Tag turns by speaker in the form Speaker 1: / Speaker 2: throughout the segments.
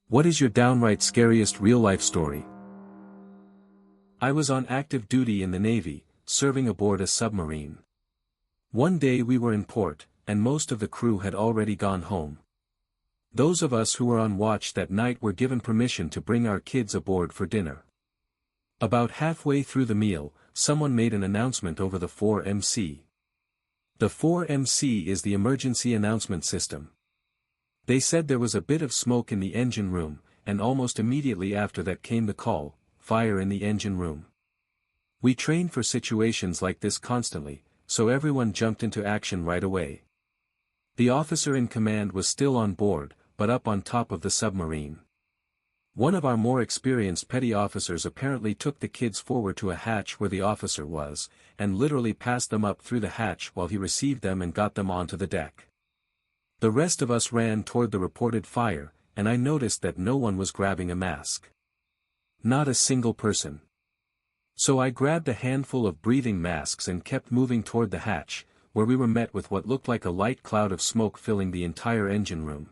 Speaker 1: What is your downright scariest real-life story? I was on active duty in the Navy, serving aboard a submarine. One day we were in port, and most of the crew had already gone home. Those of us who were on watch that night were given permission to bring our kids aboard for dinner. About halfway through the meal, someone made an announcement over the 4MC. The 4MC is the emergency announcement system. They said there was a bit of smoke in the engine room, and almost immediately after that came the call, fire in the engine room. We train for situations like this constantly, so everyone jumped into action right away. The officer in command was still on board, but up on top of the submarine. One of our more experienced petty officers apparently took the kids forward to a hatch where the officer was, and literally passed them up through the hatch while he received them and got them onto the deck. The rest of us ran toward the reported fire, and I noticed that no one was grabbing a mask. Not a single person. So I grabbed a handful of breathing masks and kept moving toward the hatch, where we were met with what looked like a light cloud of smoke filling the entire engine room.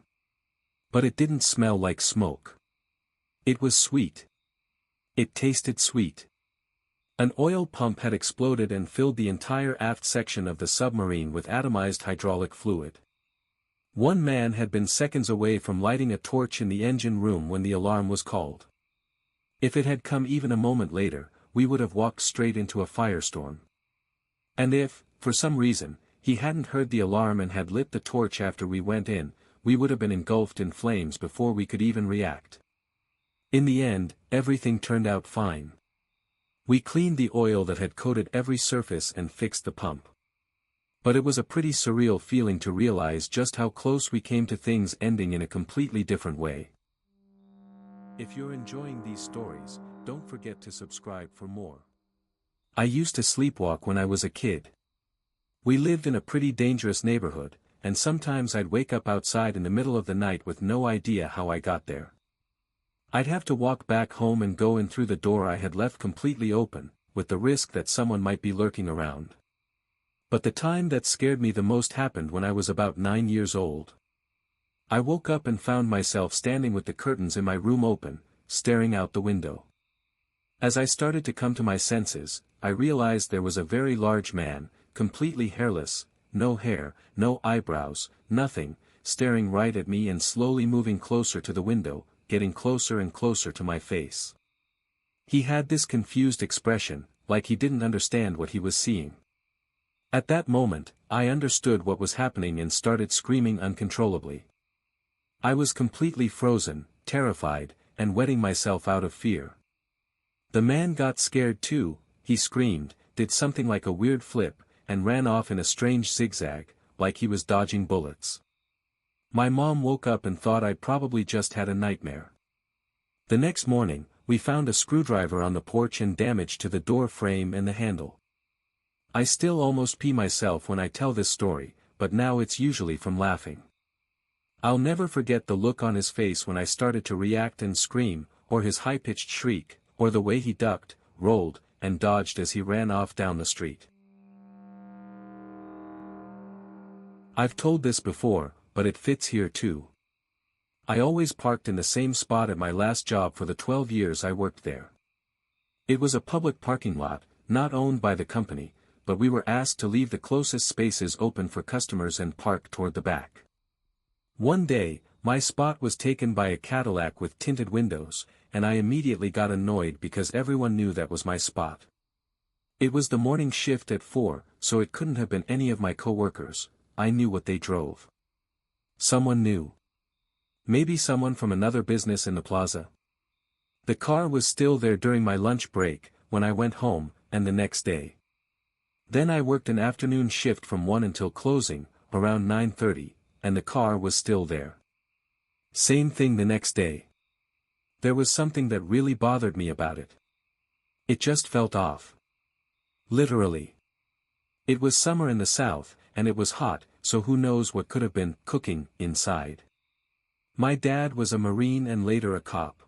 Speaker 1: But it didn't smell like smoke. It was sweet. It tasted sweet. An oil pump had exploded and filled the entire aft section of the submarine with atomized hydraulic fluid. One man had been seconds away from lighting a torch in the engine room when the alarm was called. If it had come even a moment later, we would have walked straight into a firestorm. And if, for some reason, he hadn't heard the alarm and had lit the torch after we went in, we would have been engulfed in flames before we could even react. In the end, everything turned out fine. We cleaned the oil that had coated every surface and fixed the pump. But it was a pretty surreal feeling to realize just how close we came to things ending in a completely different way. If you're enjoying these stories, don't forget to subscribe for more. I used to sleepwalk when I was a kid. We lived in a pretty dangerous neighborhood, and sometimes I'd wake up outside in the middle of the night with no idea how I got there. I'd have to walk back home and go in through the door I had left completely open, with the risk that someone might be lurking around. But the time that scared me the most happened when I was about 9 years old. I woke up and found myself standing with the curtains in my room open, staring out the window. As I started to come to my senses, I realized there was a very large man, completely hairless, no hair, no eyebrows, nothing, staring right at me and slowly moving closer to the window, getting closer and closer to my face. He had this confused expression, like he didn't understand what he was seeing. At that moment, I understood what was happening and started screaming uncontrollably. I was completely frozen, terrified, and wetting myself out of fear. The man got scared too. He screamed, did something like a weird flip, and ran off in a strange zigzag, like he was dodging bullets. My mom woke up and thought I'd probably just had a nightmare. The next morning, we found a screwdriver on the porch and damage to the door frame and the handle. I still almost pee myself when I tell this story, but now it's usually from laughing. I'll never forget the look on his face when I started to react and scream, or his high-pitched shriek, or the way he ducked, rolled, and dodged as he ran off down the street. I've told this before, but it fits here too. I always parked in the same spot at my last job for the 12 years I worked there. It was a public parking lot, not owned by the company, but we were asked to leave the closest spaces open for customers and park toward the back. One day, my spot was taken by a Cadillac with tinted windows, and I immediately got annoyed because everyone knew that was my spot. It was the morning shift at 4, so it couldn't have been any of my coworkers. I knew what they drove. Someone new. Maybe someone from another business in the plaza. The car was still there during my lunch break, when I went home, and the next day. Then I worked an afternoon shift from 1 until closing, around 9:30, and the car was still there. Same thing the next day. There was something that really bothered me about it. It just felt off. Literally. It was summer in the South, and it was hot, so who knows what could have been cooking inside. My dad was a Marine and later a cop.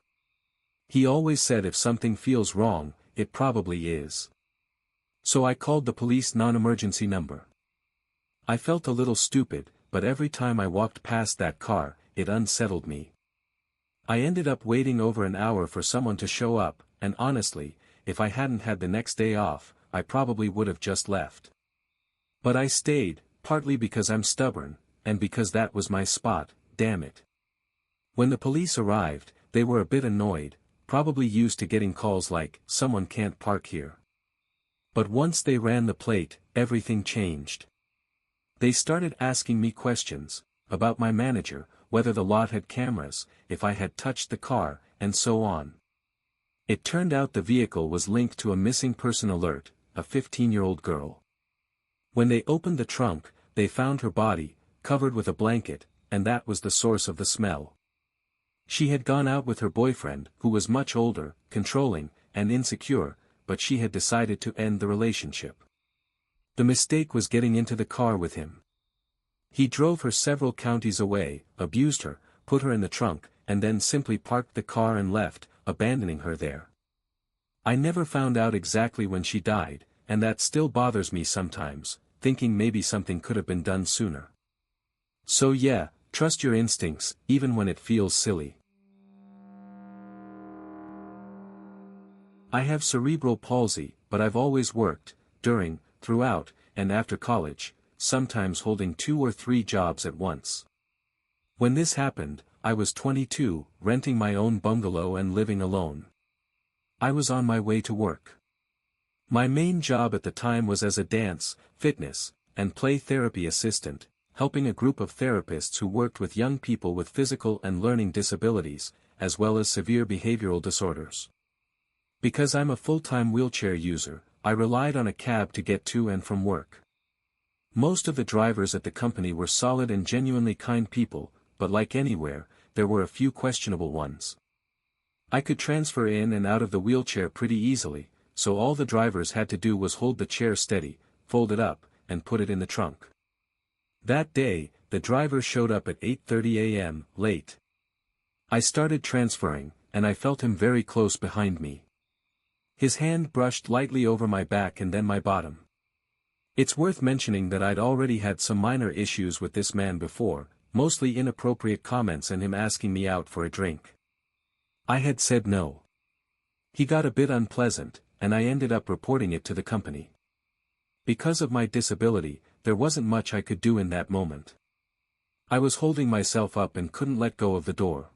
Speaker 1: He always said if something feels wrong, it probably is. So I called the police non-emergency number. I felt a little stupid, but every time I walked past that car, it unsettled me. I ended up waiting over an hour for someone to show up, and honestly, if I hadn't had the next day off, I probably would have just left. But I stayed, partly because I'm stubborn, and because that was my spot, damn it. When the police arrived, they were a bit annoyed, probably used to getting calls like, "Someone can't park here." But once they ran the plate, everything changed. They started asking me questions, about my manager, whether the lot had cameras, if I had touched the car, and so on. It turned out the vehicle was linked to a missing person alert, a 15-year-old girl. When they opened the trunk, they found her body, covered with a blanket, and that was the source of the smell. She had gone out with her boyfriend, who was much older, controlling, and insecure, but she had decided to end the relationship. The mistake was getting into the car with him. He drove her several counties away, abused her, put her in the trunk, and then simply parked the car and left, abandoning her there. I never found out exactly when she died, and that still bothers me sometimes, thinking maybe something could have been done sooner. So yeah, trust your instincts, even when it feels silly. I have cerebral palsy, but I've always worked, during, throughout, and after college, sometimes holding 2 or 3 jobs at once. When this happened, I was 22, renting my own bungalow and living alone. I was on my way to work. My main job at the time was as a dance, fitness, and play therapy assistant, helping a group of therapists who worked with young people with physical and learning disabilities, as well as severe behavioral disorders. Because I'm a full-time wheelchair user, I relied on a cab to get to and from work. Most of the drivers at the company were solid and genuinely kind people, but like anywhere, there were a few questionable ones. I could transfer in and out of the wheelchair pretty easily, so all the drivers had to do was hold the chair steady, fold it up, and put it in the trunk. That day, the driver showed up at 8:30 a.m., late. I started transferring, and I felt him very close behind me. His hand brushed lightly over my back and then my bottom. It's worth mentioning that I'd already had some minor issues with this man before, mostly inappropriate comments and him asking me out for a drink. I had said no. He got a bit unpleasant, and I ended up reporting it to the company. Because of my disability, there wasn't much I could do in that moment. I was holding myself up and couldn't let go of the door.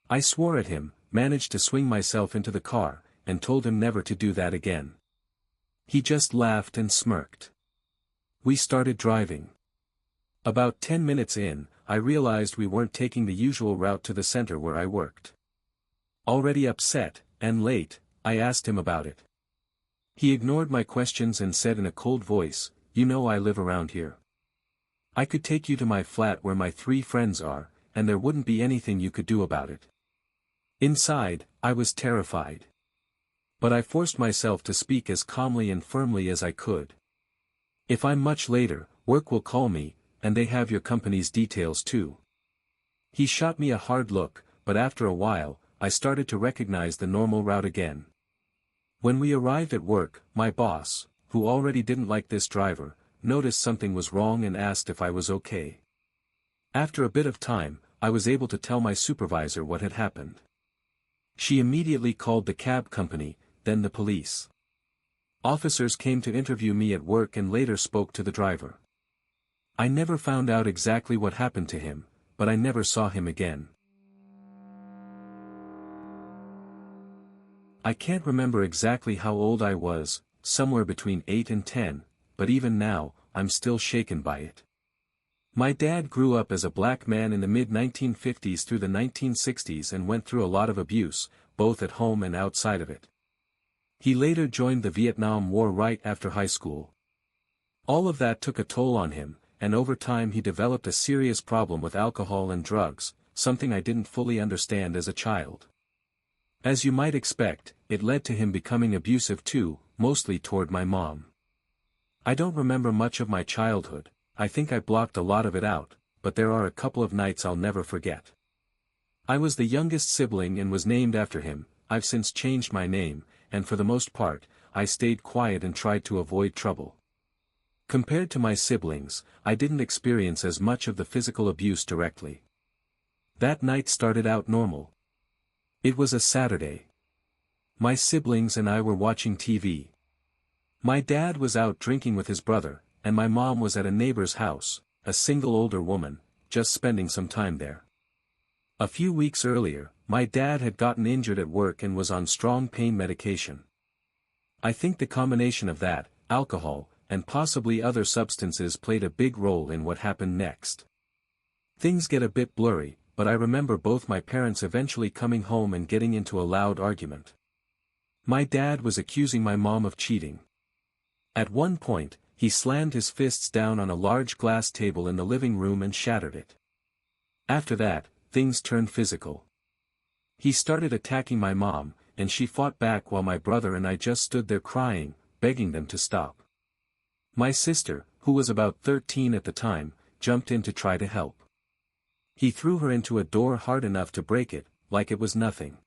Speaker 1: I swore at him, managed to swing myself into the car, and told him never to do that again. He just laughed and smirked. We started driving. About 10 minutes in, I realized we weren't taking the usual route to the center where I worked. Already upset, and late, I asked him about it. He ignored my questions and said in a cold voice, "You know I live around here. I could take you to my flat where my 3 friends are, and there wouldn't be anything you could do about it." Inside, I was terrified. But I forced myself to speak as calmly and firmly as I could. "If I'm much later, work will call me, and they have your company's details too." He shot me a hard look, but after a while, I started to recognize the normal route again. When we arrived at work, my boss, who already didn't like this driver, noticed something was wrong and asked if I was okay. After a bit of time, I was able to tell my supervisor what had happened. She immediately called the cab company, then the police. Officers came to interview me at work and later spoke to the driver. I never found out exactly what happened to him, but I never saw him again. I can't remember exactly how old I was, somewhere between 8 and 10, but even now, I'm still shaken by it. My dad grew up as a black man in the mid-1950s through the 1960s and went through a lot of abuse, both at home and outside of it. He later joined the Vietnam War right after high school. All of that took a toll on him, and over time he developed a serious problem with alcohol and drugs, something I didn't fully understand as a child. As you might expect, it led to him becoming abusive too, mostly toward my mom. I don't remember much of my childhood, I think I blocked a lot of it out, but there are a couple of nights I'll never forget. I was the youngest sibling and was named after him. I've since changed my name, and for the most part, I stayed quiet and tried to avoid trouble. Compared to my siblings, I didn't experience as much of the physical abuse directly. That night started out normal, It was a Saturday. My siblings and I were watching TV. My dad was out drinking with his brother, and my mom was at a neighbor's house, a single older woman, just spending some time there. A few weeks earlier, my dad had gotten injured at work and was on strong pain medication. I think the combination of that, alcohol, and possibly other substances played a big role in what happened next. Things get a bit blurry, but I remember both my parents eventually coming home and getting into a loud argument. My dad was accusing my mom of cheating. At one point, he slammed his fists down on a large glass table in the living room and shattered it. After that, things turned physical. He started attacking my mom, and she fought back while my brother and I just stood there crying, begging them to stop. My sister, who was about 13 at the time, jumped in to try to help. He threw her into a door hard enough to break it, like it was nothing.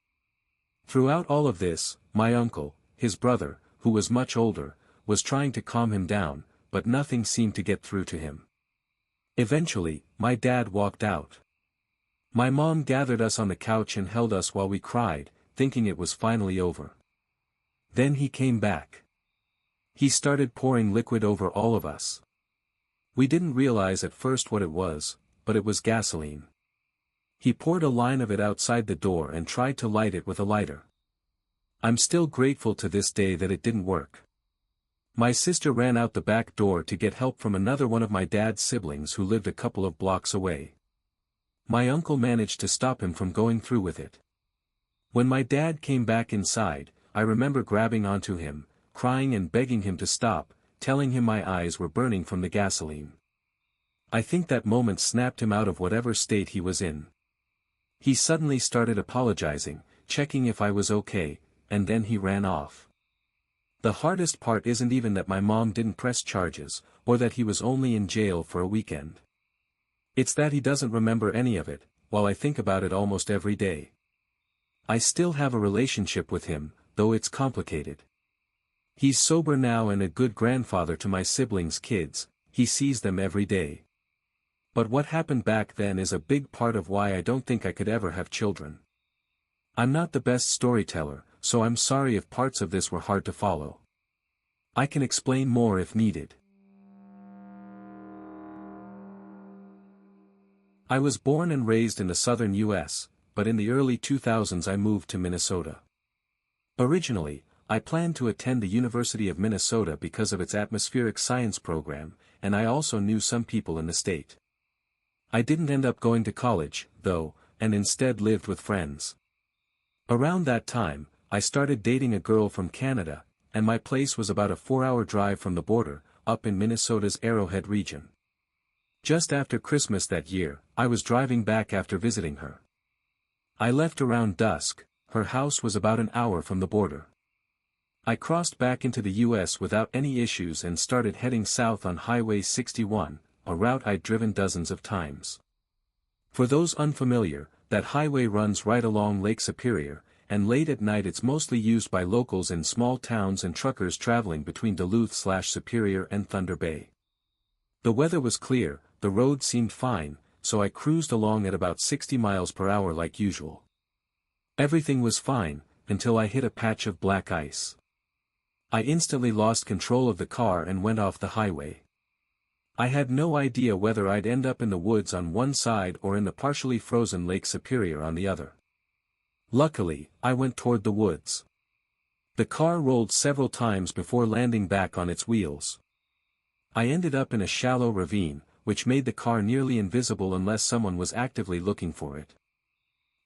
Speaker 1: Throughout all of this, my uncle, his brother, who was much older, was trying to calm him down, but nothing seemed to get through to him. Eventually, my dad walked out. My mom gathered us on the couch and held us while we cried, thinking it was finally over. Then he came back. He started pouring liquid over all of us. We didn't realize at first what it was, but it was gasoline. He poured a line of it outside the door and tried to light it with a lighter. I'm still grateful to this day that it didn't work. My sister ran out the back door to get help from another one of my dad's siblings who lived a couple of blocks away. My uncle managed to stop him from going through with it. When my dad came back inside, I remember grabbing onto him, crying and begging him to stop, telling him my eyes were burning from the gasoline. I think that moment snapped him out of whatever state he was in. He suddenly started apologizing, checking if I was okay, and then he ran off. The hardest part isn't even that my mom didn't press charges, or that he was only in jail for a weekend. It's that he doesn't remember any of it, while I think about it almost every day. I still have a relationship with him, though it's complicated. He's sober now and a good grandfather to my siblings' kids, he sees them every day. But what happened back then is a big part of why I don't think I could ever have children. I'm not the best storyteller, so I'm sorry if parts of this were hard to follow. I can explain more if needed. I was born and raised in the southern U.S., but in the early 2000s I moved to Minnesota. Originally, I planned to attend the University of Minnesota because of its atmospheric science program, and I also knew some people in the state. I didn't end up going to college, though, and instead lived with friends. Around that time, I started dating a girl from Canada, and my place was about a 4-hour drive from the border, up in Minnesota's Arrowhead region. Just after Christmas that year, I was driving back after visiting her. I left around dusk, her house was about an hour from the border. I crossed back into the U.S. without any issues and started heading south on Highway 61, a route I'd driven dozens of times. For those unfamiliar, that highway runs right along Lake Superior, and late at night it's mostly used by locals in small towns and truckers traveling between Duluth/Superior and Thunder Bay. The weather was clear, the road seemed fine, so I cruised along at about 60 miles per hour like usual. Everything was fine, until I hit a patch of black ice. I instantly lost control of the car and went off the highway. I had no idea whether I'd end up in the woods on one side or in the partially frozen Lake Superior on the other. Luckily, I went toward the woods. The car rolled several times before landing back on its wheels. I ended up in a shallow ravine, which made the car nearly invisible unless someone was actively looking for it.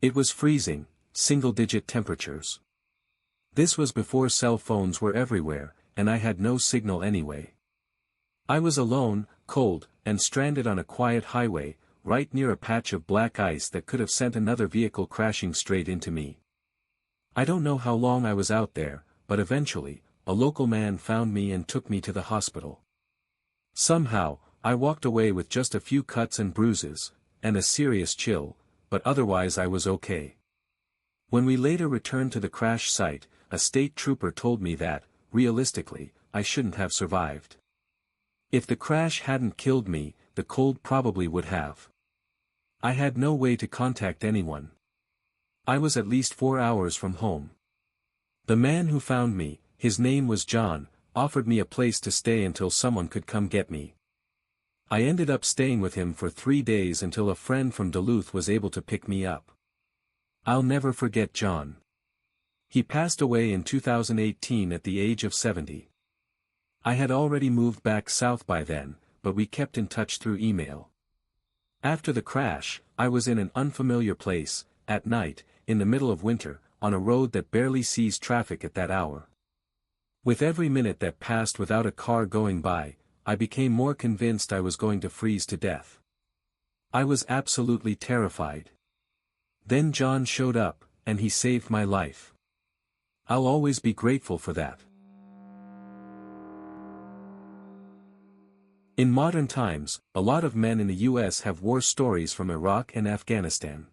Speaker 1: It was freezing, single-digit temperatures. This was before cell phones were everywhere, and I had no signal anyway. I was alone, cold, and stranded on a quiet highway, right near a patch of black ice that could have sent another vehicle crashing straight into me. I don't know how long I was out there, but eventually, a local man found me and took me to the hospital. Somehow, I walked away with just a few cuts and bruises, and a serious chill, but otherwise I was okay. When we later returned to the crash site, a state trooper told me that, realistically, I shouldn't have survived. If the crash hadn't killed me, the cold probably would have. I had no way to contact anyone. I was at least 4 hours from home. The man who found me, his name was John, offered me a place to stay until someone could come get me. I ended up staying with him for 3 days until a friend from Duluth was able to pick me up. I'll never forget John. He passed away in 2018 at the age of 70. I had already moved back south by then, but we kept in touch through email. After the crash, I was in an unfamiliar place, at night, in the middle of winter, on a road that barely sees traffic at that hour. With every minute that passed without a car going by, I became more convinced I was going to freeze to death. I was absolutely terrified. Then John showed up, and he saved my life. I'll always be grateful for that. In modern times, a lot of men in the US have war stories from Iraq and Afghanistan.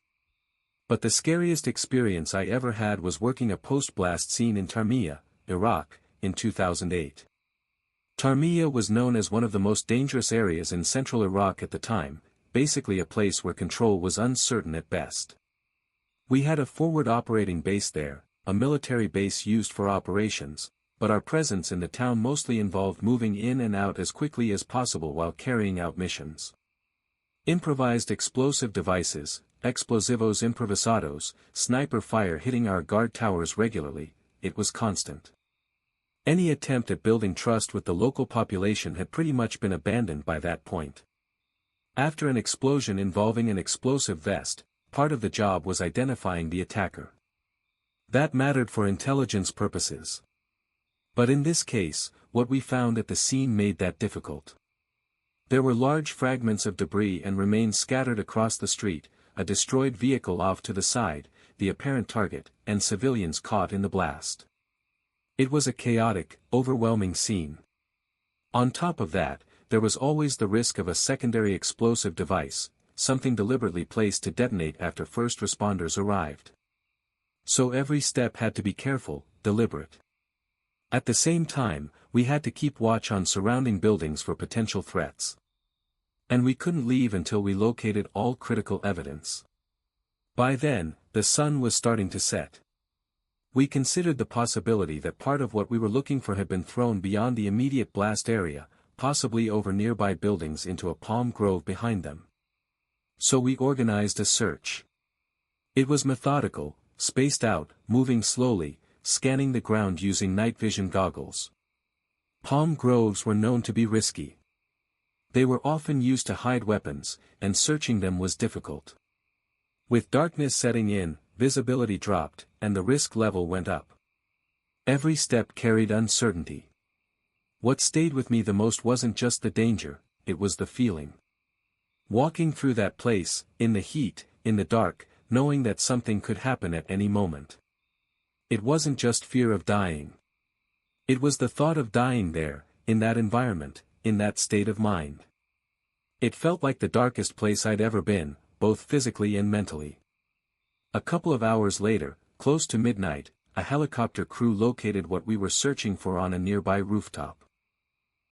Speaker 1: But the scariest experience I ever had was working a post-blast scene in Tarmiya, Iraq, in 2008. Tarmiya was known as one of the most dangerous areas in central Iraq at the time, basically a place where control was uncertain at best. We had a forward operating base there, a military base used for operations, but our presence in the town mostly involved moving in and out as quickly as possible while carrying out missions. Improvised explosive devices, explosivos improvisados, sniper fire hitting our guard towers regularly, it was constant. Any attempt at building trust with the local population had pretty much been abandoned by that point. After an explosion involving an explosive vest, part of the job was identifying the attacker. That mattered for intelligence purposes. But in this case, what we found at the scene made that difficult. There were large fragments of debris and remains scattered across the street, a destroyed vehicle off to the side, the apparent target, and civilians caught in the blast. It was a chaotic, overwhelming scene. On top of that, there was always the risk of a secondary explosive device, something deliberately placed to detonate after first responders arrived. So every step had to be careful, deliberate. At the same time, we had to keep watch on surrounding buildings for potential threats. And we couldn't leave until we located all critical evidence. By then, the sun was starting to set. We considered the possibility that part of what we were looking for had been thrown beyond the immediate blast area, possibly over nearby buildings into a palm grove behind them. So we organized a search. It was methodical, spaced out, moving slowly, scanning the ground using night vision goggles. Palm groves were known to be risky. They were often used to hide weapons, and searching them was difficult. With darkness setting in, visibility dropped, and the risk level went up. Every step carried uncertainty. What stayed with me the most wasn't just the danger, it was the feeling. Walking through that place, in the heat, in the dark, knowing that something could happen at any moment. It wasn't just fear of dying. It was the thought of dying there, in that environment, in that state of mind. It felt like the darkest place I'd ever been, both physically and mentally. A couple of hours later, close to midnight, a helicopter crew located what we were searching for on a nearby rooftop.